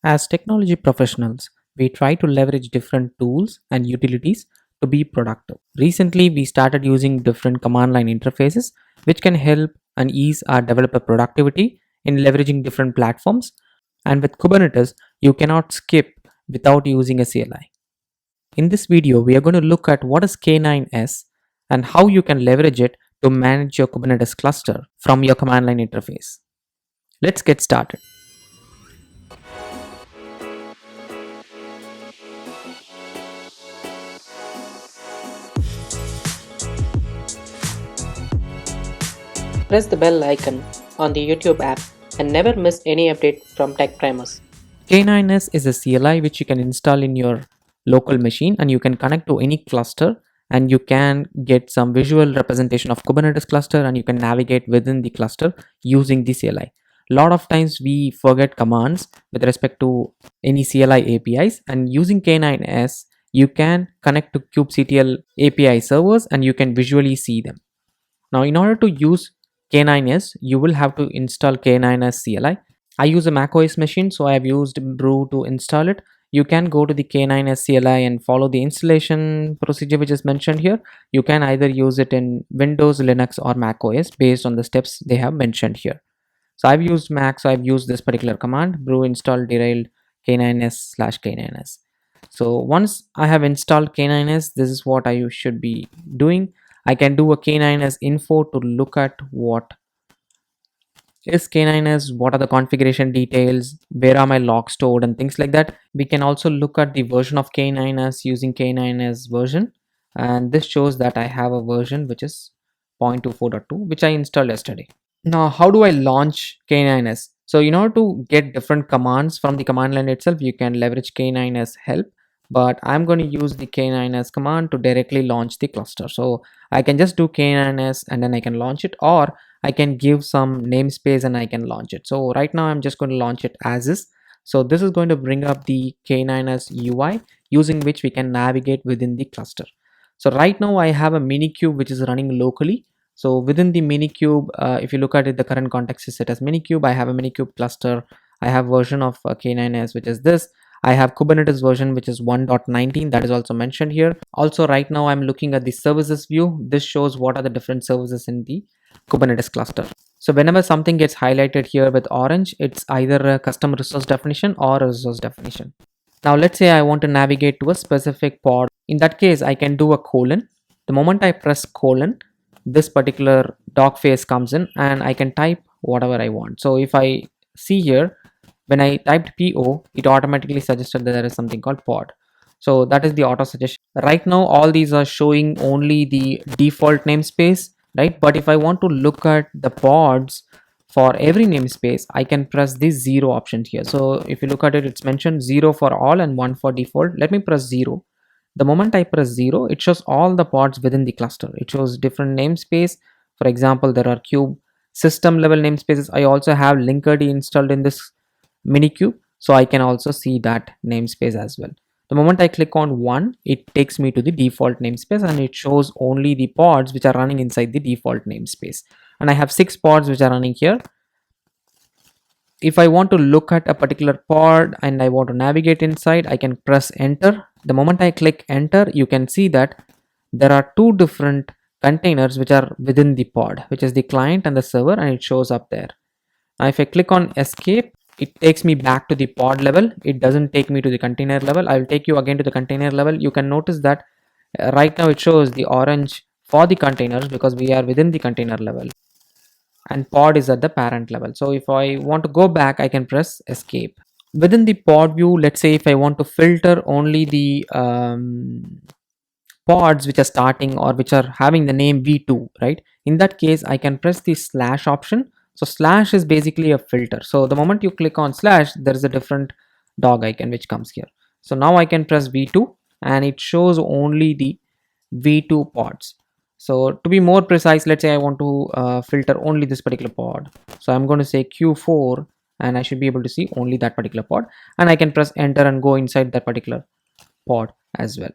As technology professionals, we try to leverage different tools and utilities to be productive. Recently, we started using different command line interfaces, which can help and ease our developer productivity in leveraging different platforms. And with Kubernetes, you cannot skip without using a CLI. In this video, we are going to look at what is K9s and how you can leverage it to manage your Kubernetes cluster from your command line interface. Let's get started. Press the bell icon on the YouTube app and never miss any update from Tech Primers. K9s is a CLI which you can install in your local machine and you can connect to any cluster and you can get some visual representation of Kubernetes cluster and you can navigate within the cluster using the CLI. A lot of times we forget commands with respect to any CLI APIs, and using K9s you can connect to kubectl API servers and you can visually see them. Now in order to use K9s, you will have to install K9s CLI. I use a macOS machine, so I have used brew to install it. You can go to the K9s CLI and follow the installation procedure which is mentioned here. You can either use it in Windows, Linux or macOS based on the steps they have mentioned here. So I've used Mac, so I've used this particular command, brew install derailed K9s/K9s. So once I have installed K9s, this is what I should be doing. I can do a K9s info to look at what is K9s, what are the configuration details, where are my logs stored and things like that. We can also look at the version of K9s using K9s version, and this shows that I have a version which is 0.24.2 which I installed yesterday. Now how do I launch K9s? So in order to get different commands from the command line itself, you can leverage K9s help, but I'm going to use the K9s command to directly launch the cluster. So I can just do K9s and then I can launch it, or I can give some namespace and I can launch it. So right now I'm just going to launch it as is. So this is going to bring up the K9s UI using which we can navigate within the cluster. So right now I have a Minikube which is running locally. So within the Minikube, if you look at it, the current context is set as Minikube. I have a Minikube cluster. I have version of K9s which is this. I have Kubernetes version which is 1.19, that is also mentioned here. Also right now I'm looking at the services view. This shows what are the different services in the Kubernetes cluster. So whenever something gets highlighted here with orange, it's either a custom resource definition or a resource definition. Now let's say I want to navigate to a specific pod. In that case, I can do a colon. The moment I press colon, this particular doc phase comes in and I can type whatever I want. So if I see here, when I typed PO, it automatically suggested that there is something called pod. So that is the auto suggestion. Right now, all these are showing only the default namespace, right? But if I want to look at the pods for every namespace, I can press this 0 option here. So if you look at it, it's mentioned 0 for all and 1 for default. Let me press 0. The moment I press 0, it shows all the pods within the cluster. It shows different namespace. For example, there are cube system level namespaces. I also have Linkerd installed in this Minikube, so I can also see that namespace as well. The moment I click on 1, it takes me to the default namespace and it shows only the pods which are running inside the default namespace. And I have 6 pods which are running here. If I want to look at a particular pod and I want to navigate inside, I can press enter. The moment I click enter, you can see that there are 2 different containers which are within the pod, which is the client and the server, and it shows up there. Now if I click on escape, it takes me back to the pod level. It doesn't take me to the container level. I will take you again to the container level. You can notice that right now it shows the orange for the containers because we are within the container level, and pod is at the parent level. So if I want to go back, I can press escape. Within the pod view, let's say if I want to filter only the pods which are starting or which are having the name v2, right? In that case, I can press the slash option. So slash is basically a filter. So the moment you click on slash, there is a different dog icon which comes here. So now I can press v2 and it shows only the v2 pods. So to be more precise, let's say I want to filter only this particular pod. So I'm going to say Q4 and I should be able to see only that particular pod, and I can press enter and go inside that particular pod as well.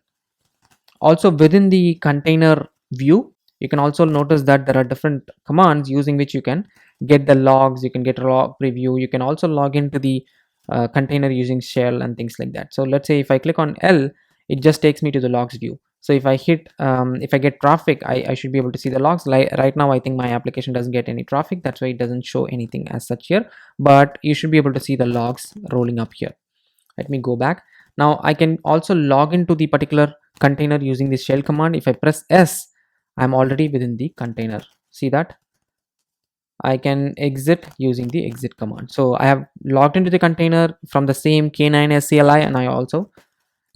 Also within the container view, you can also notice that there are different commands using which you can get the logs, you can get a log preview, you can also log into the container using shell and things like that. So let's say if I click on L, it just takes me to the logs view. So if I hit if I get traffic, I should be able to see the logs. Like right now I think my application doesn't get any traffic, that's why it doesn't show anything as such here, but you should be able to see the logs rolling up here. Let me go back. Now I can also log into the particular container using the shell command. If I press S, I'm already within the container. See that? I can exit using the exit command. So I have logged into the container from the same K9s CLI, and I also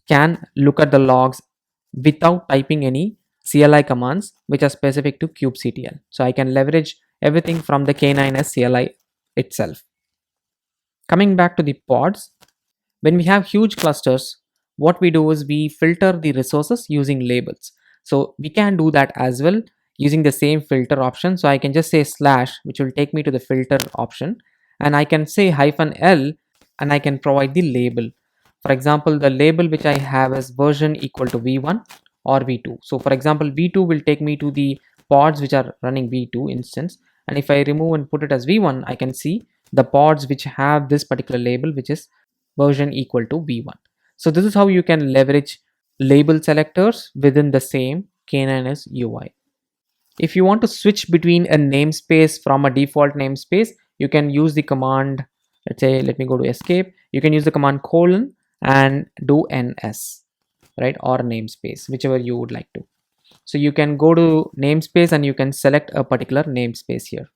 can look at the logs without typing any CLI commands which are specific to kubectl. So I can leverage everything from the K9s CLI itself. Coming back to the pods, when we have huge clusters, what we do is we filter the resources using labels. So we can do that as well using the same filter option. So I can just say slash, which will take me to the filter option, and I can say -L, and I can provide the label. For example, the label which I have is version equal to v1 or v2. So for example, v2 will take me to the pods which are running v2 instance, and if I remove and put it as v1, I can see the pods which have this particular label, which is version equal to v1. So this is how you can leverage label selectors within the same K9s UI. If you want to switch between a namespace from a default namespace, you can use the command, let's say, let me go to escape. You can use the command colon and do ns, right, or namespace, whichever you would like to. So you can go to namespace and you can select a particular namespace here.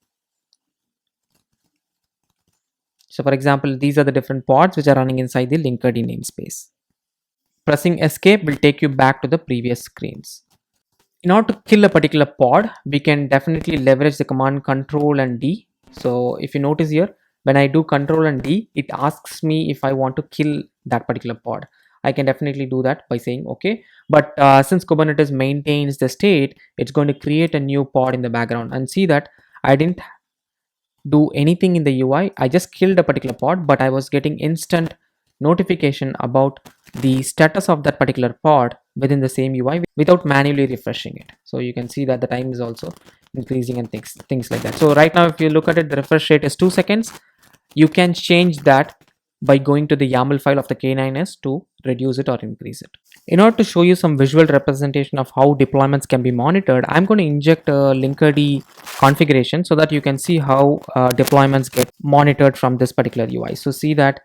So for example, these are the different pods which are running inside the Linkerd namespace. Pressing escape will take you back to the previous screens. In order to kill a particular pod, we can definitely leverage the command Control and D. So if you notice here, when I do Control and D, it asks me if I want to kill that particular pod. I can definitely do that by saying okay. But since Kubernetes maintains the state, it's going to create a new pod in the background. And see that I didn't do anything in the UI. I just killed a particular pod, but I was getting instant notification about the status of that particular pod within the same UI without manually refreshing it. So you can see that the time is also increasing and things like that. So right now, if you look at it, the refresh rate is 2 seconds. You can change that by going to the YAML file of the K9s to reduce it or increase it. In order to show you some visual representation of how deployments can be monitored, I'm going to inject a Linkerd configuration so that you can see how deployments get monitored from this particular UI. So see that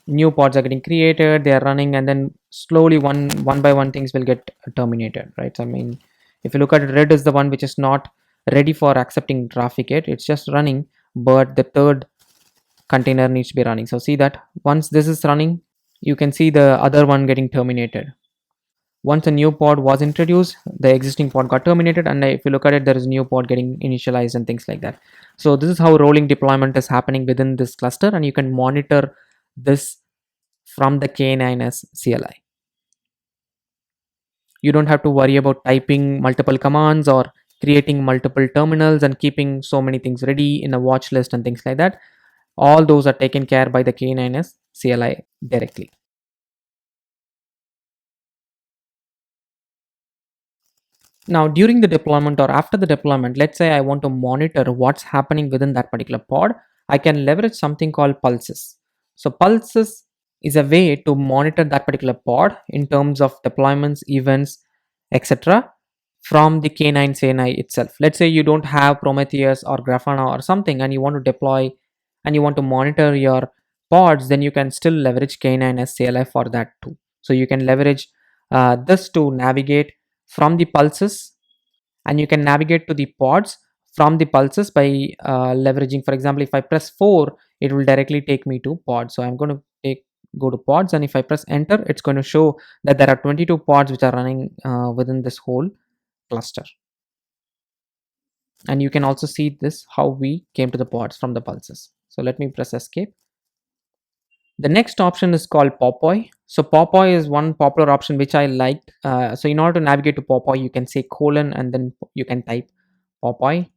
new pods are getting created, they are running, and then slowly one by one things will get terminated, right? So I mean, if you look at it, red is the one which is not ready for accepting traffic yet. It's just running, but the third container needs to be running. So see that once this is running, you can see the other one getting terminated. Once a new pod was introduced, the existing pod got terminated, and if you look at it, there is a new pod getting initialized and things like that. So this is how rolling deployment is happening within this cluster, and you can monitor this from the K9s CLI. You don't have to worry about typing multiple commands or creating multiple terminals and keeping so many things ready in a watch list and things like that. All those are taken care by the K9s CLI directly. Now, during the deployment or after the deployment, let's say I want to monitor what's happening within that particular pod, I can leverage something called pulses. So pulses is a way to monitor that particular pod in terms of deployments, events, etc. from the K9 CLI itself. Let's say you don't have Prometheus or Grafana or something and you want to deploy and you want to monitor your pods, then you can still leverage K9s CLI for that too. So you can leverage this to navigate from the pulses, and you can navigate to the pods from the pulses by leveraging, for example, if I press 4, it will directly take me to pods. So I'm going to go to pods, and if I press enter, it's going to show that there are 22 pods which are running within this whole cluster. And you can also see this how we came to the pods from the pulses. So let me press escape. The next option is called Popeye. So Popeye is one popular option which I liked. So in order to navigate to Popeye, you can say colon and then you can type Popeye.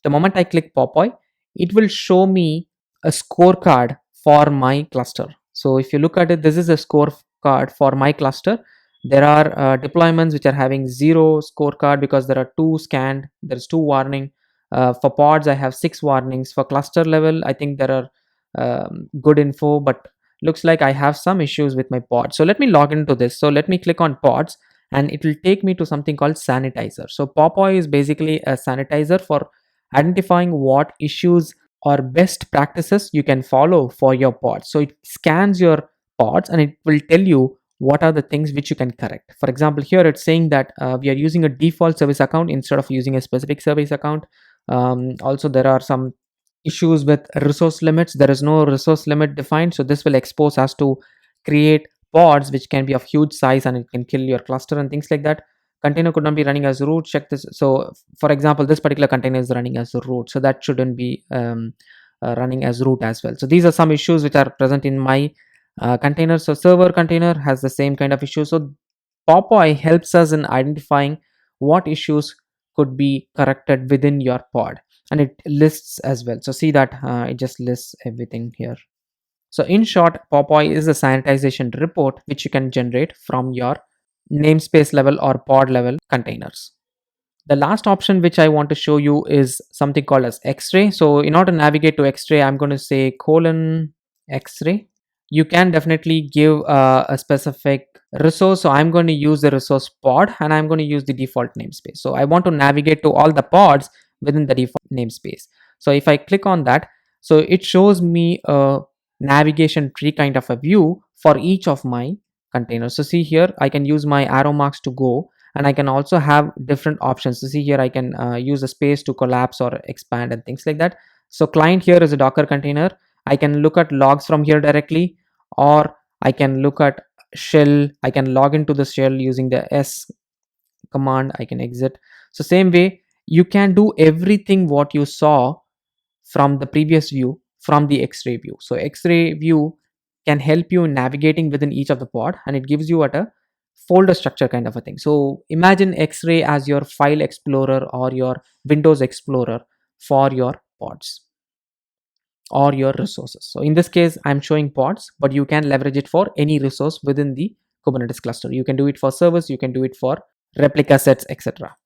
The moment I click Popeye, it will show me a scorecard for my cluster. So if you look at it, this is a scorecard for my cluster. There are deployments which are having 0 scorecard because there are 2 scanned, there's 2 warning. For pods, I have 6 warnings. For cluster level, I think there are good info, but looks like I have some issues with my pod. So let me log into this. So let me click on pods and it will take me to something called sanitizer. So Popeye is basically a sanitizer for identifying what issues or best practices you can follow for your pods. So it scans your pods and it will tell you what are the things which you can correct. For example, here it's saying that we are using a default service account instead of using a specific service account. Also, there are some issues with resource limits. There is no resource limit defined, so this will expose us to create pods which can be of huge size and it can kill your cluster and things like that. Container could not be running as root. Check this. So for example, this particular container is running as root, so that shouldn't be running as root as well. So these are some issues which are present in my container. So server container has the same kind of issue. So Popeye helps us in identifying what issues could be corrected within your pod, and it lists as well. So see that it just lists everything here. So in short, Popeye is a sanitization report which you can generate from your namespace level or pod level containers. The last option which I want to show you is something called as X-ray. So in order to navigate to X-ray, I'm going to say colon X-ray. You can definitely give a specific resource. So I'm going to use the resource pod and I'm going to use the default namespace. So I want to navigate to all the pods within the default namespace. So if I click on that, so it shows me a navigation tree kind of a view for each of my containers. So see here, I can use my arrow marks to go, and I can also have different options. So see here, I can use a space to collapse or expand and things like that. So client here is a Docker container. I can look at logs from here directly, or I can look at shell. I can log into the shell using the S command. I can exit. So same way, you can do everything what you saw from the previous view from the X-ray view. So X-ray view can help you in navigating within each of the pod, and it gives you at a folder structure kind of a thing. So imagine X-ray as your file explorer or your Windows Explorer for your pods or your resources. So in this case, I'm showing pods, but you can leverage it for any resource within the Kubernetes cluster. You can do it for servers, you can do it for replica sets, etc.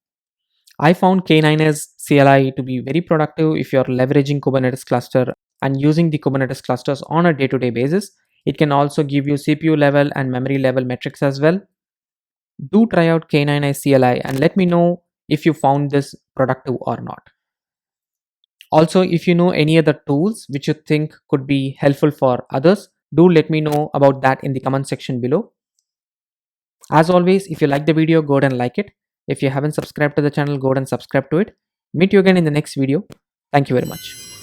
I found K9s CLI to be very productive if you're leveraging Kubernetes cluster and using the Kubernetes clusters on a day-to-day basis. It can also give you CPU level and memory level metrics as well. Do try out K9s CLI and let me know if you found this productive or not. Also, if you know any other tools which you think could be helpful for others, do let me know about that in the comment section below. As always, if you like the video, go ahead and like it. If you haven't subscribed to the channel, go ahead and subscribe to it. Meet you again in the next video. Thank you very much.